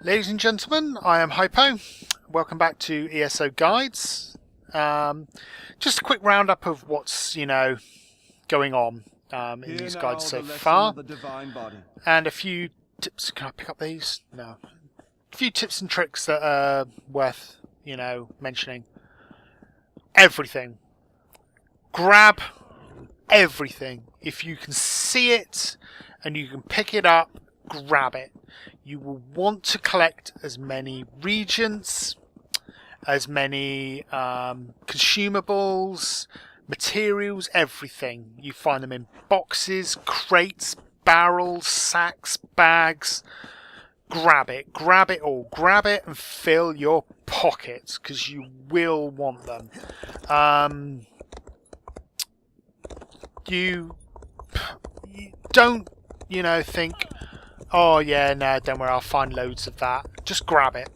Ladies and gentlemen, I am Hypo. Welcome back to ESO Guides. Just a quick roundup of what's, going on in these guides so far. And a few tips. Can I pick up these? No. A few tips and tricks that are worth, mentioning. Everything. Grab everything. If you can see it and you can pick it up, grab it. You will want to collect as many reagents, as many consumables, materials, everything. You find them in boxes, crates, barrels, sacks, bags. Grab it all. Grab it and fill your pockets because you will want them. You don't, think, oh yeah, no, don't worry, I'll find loads of that. Just grab it.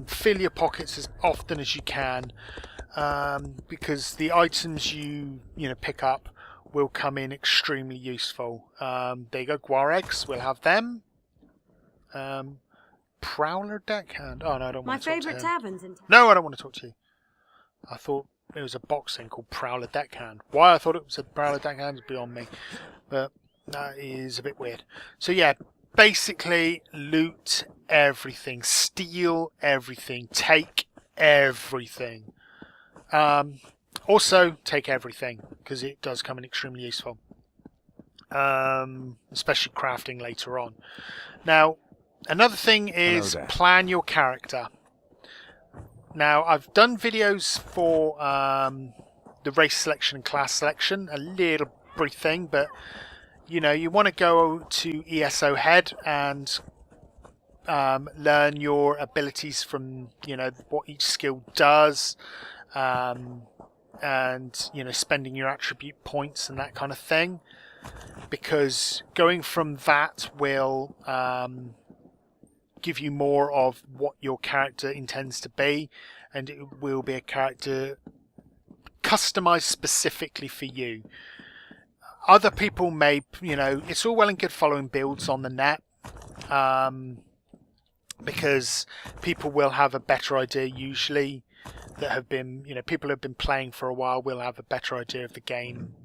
Fill your pockets as often as you can, because the items you pick up will come in extremely useful. There you go, guar eggs. We'll have them. Prowler deckhand. Oh no, I don't want to talk to him. My favourite taverns in town. No, I don't want to talk to you. I thought it was a box thing called Prowler Deckhand. Why I thought it was a Prowler Deckhand is beyond me, but that is a bit weird. So yeah, basically loot everything, steal everything, take everything. Also take everything because it does come in extremely useful, especially crafting later on. Now, another thing is plan your character. Now, I've done videos for the race selection and class selection, a little brief thing, but you want to go to ESO head and learn your abilities from what each skill does, and spending your attribute points and that kind of thing, because going from that will give you more of what your character intends to be, and it will be a character customized specifically for you. Other people may, it's all well and good following builds on the net, because people will have a better idea usually that have been, people who have been playing for a while will have a better idea of the game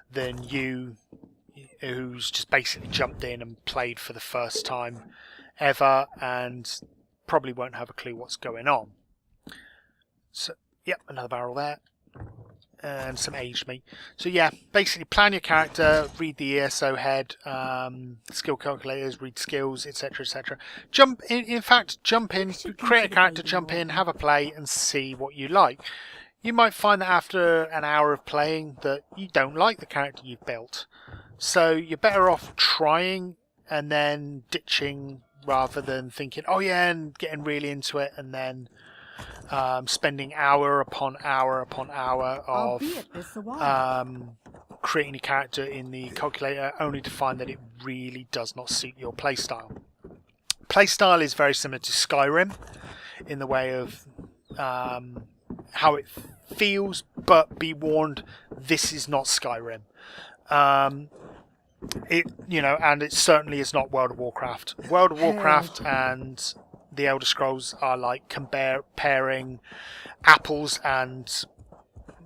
than you, who's just basically jumped in and played for the first time ever and probably won't have a clue what's going on. So, yep, another barrel there. And some aged meat. So yeah, basically plan your character, read the ESO head, skill calculators, read skills, etc, etc. Jump in, jump in, create a character, jump in, have a play and see what you like. You might find that after an hour of playing that you don't like the character you've built. So you're better off trying and then ditching rather than thinking, oh yeah, and getting really into it and then spending hour upon hour upon hour of creating a character in the calculator only to find that it really does not suit your playstyle. Playstyle is very similar to Skyrim in the way of how it feels, but be warned, this is not Skyrim. And it certainly is not World of Warcraft. World of Warcraft and the Elder Scrolls are like comparing apples and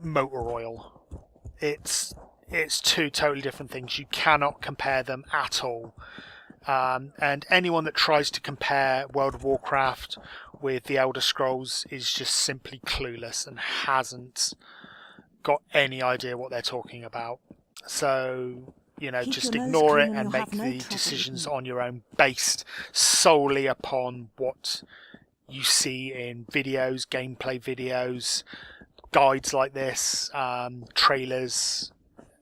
motor oil. It's two totally different things. You cannot compare them at all. And anyone that tries to compare World of Warcraft with the Elder Scrolls is just simply clueless and hasn't got any idea what they're talking about. So just ignore it and make the decisions on your own based solely upon what you see in videos, gameplay videos, guides like this, trailers,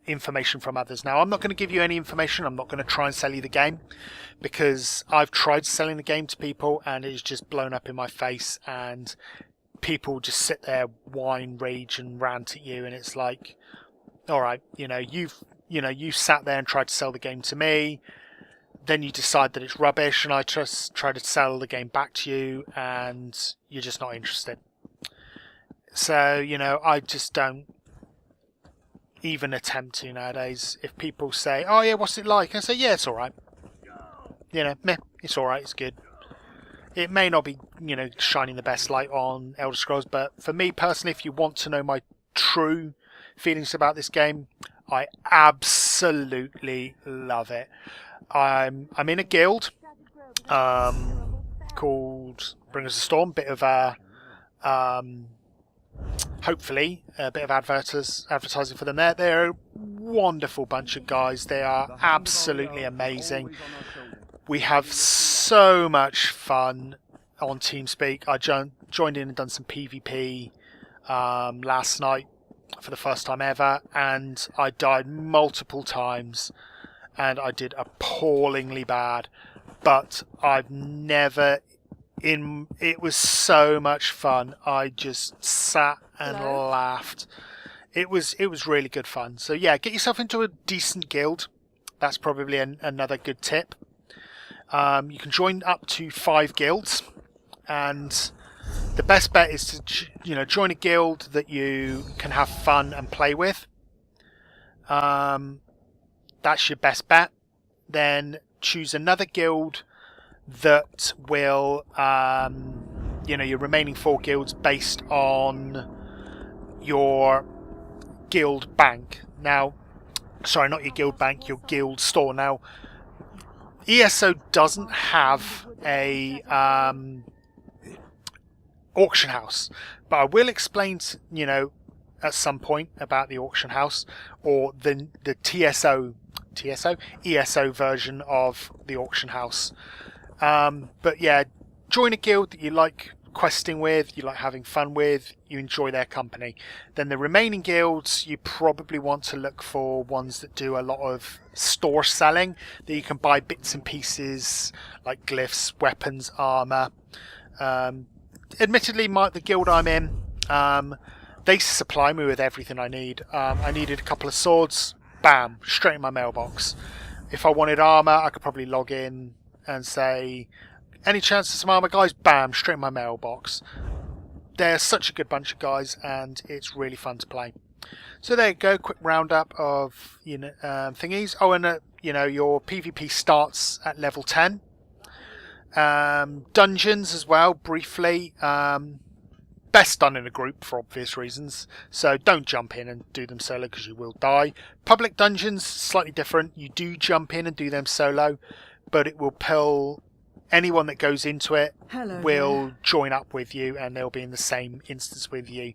information from others. Now, I'm not going to give you any information. I'm not going to try and sell you the game because I've tried selling the game to people and it's just blown up in my face and people just sit there, whine, rage and rant at you and it's like, all right, you sat there and tried to sell the game to me, then you decide that it's rubbish and I just try to sell the game back to you and you're just not interested. So, I just don't even attempt to nowadays. If people say, oh yeah, what's it like? I say, yeah, it's alright. Meh, it's alright, it's good. It may not be, you know, shining the best light on Elder Scrolls, but for me personally, if you want to know my true feelings about this game, I absolutely love it. I'm in a guild called Bring Us a Storm. Bit of a hopefully a bit of advertising for them there. They're a wonderful bunch of guys. They are absolutely amazing. We have so much fun on TeamSpeak. I joined in and done some PvP last night for the first time ever, and I died multiple times, and I did appallingly bad. But I've never it was so much fun. I just sat and laughed. It was really good fun. So yeah, get yourself into a decent guild. That's probably another good tip. You can join up to 5 guilds, and the best bet is to join a guild that you can have fun and play with. That's your best bet. Then choose another guild that will your remaining 4 guilds based on your guild bank. Now, sorry, not your guild bank, your guild store. Now, ESO doesn't have a auction house, but I will explain at some point about the auction house, or the ESO version of the auction house. But yeah, join a guild that you like questing with, you like having fun with, you enjoy their company. Then the remaining guilds, you probably want to look for ones that do a lot of store selling, that you can buy bits and pieces like glyphs, weapons, armor. Admittedly, the guild I'm in, they supply me with everything I need. I needed a couple of swords, bam, straight in my mailbox. If I wanted armor, I could probably log in and say, any chance of some armor, guys? Bam, straight in my mailbox. They're such a good bunch of guys, and it's really fun to play. So there you go, quick roundup of thingies. Oh, and your PvP starts at level 10. Dungeons as well, briefly. Best done in a group for obvious reasons, so don't jump in and do them solo because you will die. Public dungeons, slightly different. You do jump in and do them solo, but it will pull anyone that goes into it will join up with you, and they'll be in the same instance with you.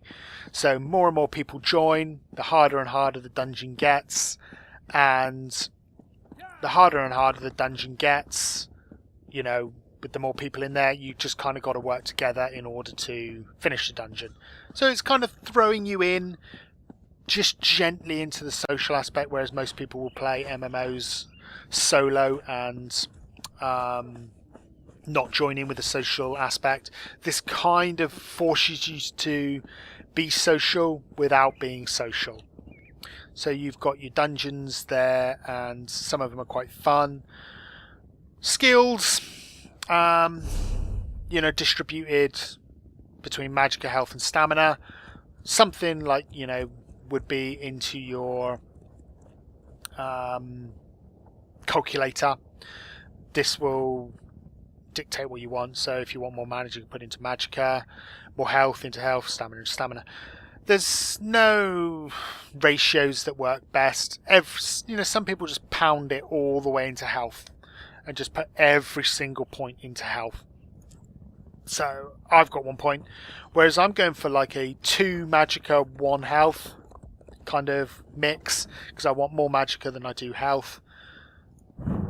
So more and more people join, the harder and harder the dungeon gets, and the harder and harder the dungeon gets, with the more people in there, you just kind of got to work together in order to finish the dungeon. So it's kind of throwing you in just gently into the social aspect, whereas most people will play MMOs solo and not join in with the social aspect. This kind of forces you to be social without being social. So you've got your dungeons there, and some of them are quite fun. Skills, distributed between magicka, health and stamina. Something like, would be into your calculator. This will dictate what you want. So if you want more mana, you can put into magicka, more health into health, stamina into stamina. There's no ratios that work best. Some people just pound it all the way into health and just put every single point into health. So I've got 1 point, whereas I'm going for like a 2 magicka, 1 health kind of mix, because I want more magicka than I do health.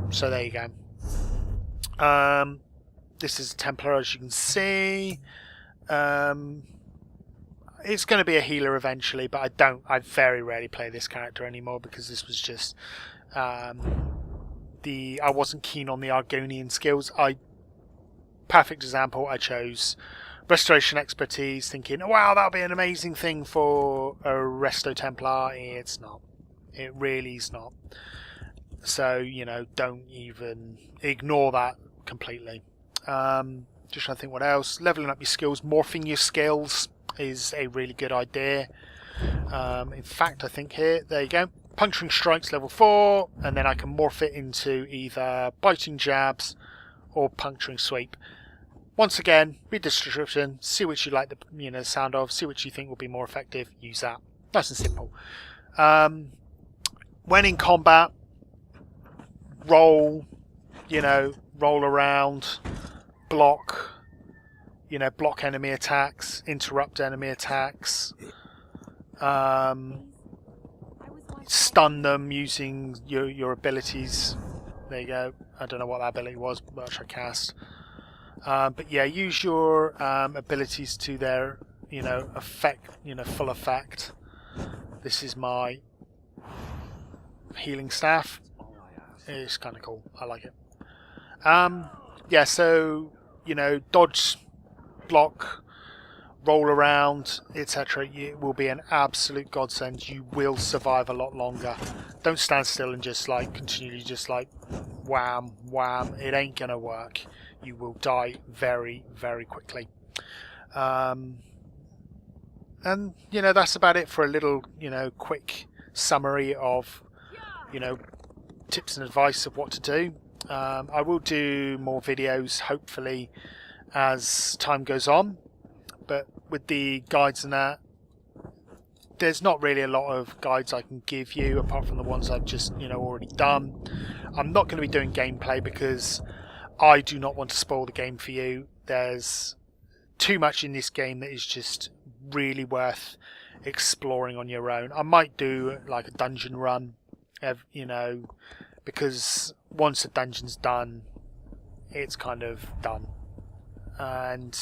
So there you go. This is a Templar, as you can see. It's going to be a healer eventually, but I very rarely play this character anymore, because this was just I wasn't keen on the Argonian skills. Perfect example, I chose Restoration Expertise, thinking, wow, that'll be an amazing thing for a Resto Templar. It's not. It really is not. So, don't even ignore that completely. Just trying to think what else. Leveling up your skills, morphing your skills is a really good idea. In fact, I think here, there you go. Puncturing Strikes level 4, and then I can morph it into either Biting Jabs or Puncturing Sweep. once again, read the description, see what you like the sound of, see what you think will be more effective, use that. Nice and simple. When in combat, roll, roll around, block, block enemy attacks, interrupt enemy attacks, stun them using your abilities. There you go. I don't know what that ability was, which I cast. But yeah, use your abilities to their, effect, full effect. This is my healing staff. It's kind of cool. I like it. Yeah, so, dodge, block, roll around, etc. It will be an absolute godsend. You will survive a lot longer. Don't stand still and just continually wham, wham. It ain't gonna work. You will die very, very quickly. And that's about it for a little quick summary of tips and advice of what to do. I will do more videos hopefully as time goes on, but with the guides and that, there's not really a lot of guides I can give you apart from the ones I've just already done. I'm not going to be doing gameplay because I do not want to spoil the game for you. There's too much in this game that is just really worth exploring on your own. I might do like a dungeon run, because once a dungeon's done, it's kind of done. And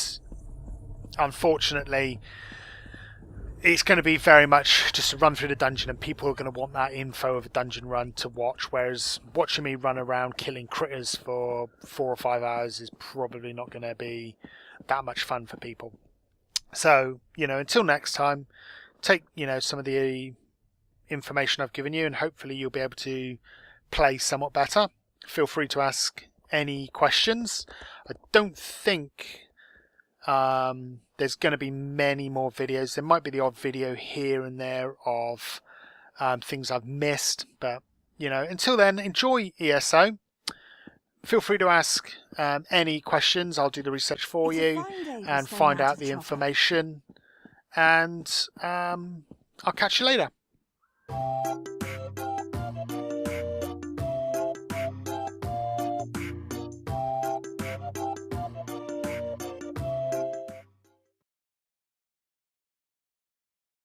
unfortunately, it's going to be very much just a run through the dungeon, and people are going to want that info of a dungeon run to watch, whereas watching me run around killing critters for 4 or 5 hours is probably not going to be that much fun for people. So, until next time, take, some of the information I've given you, and hopefully you'll be able to play somewhat better. Feel free to ask any questions. I don't think there's going to be many more videos. There might be the odd video here and there of things I've missed, but until then, enjoy ESO. Feel free to ask any questions. I'll do the research for you and find out the information, and I'll catch you later.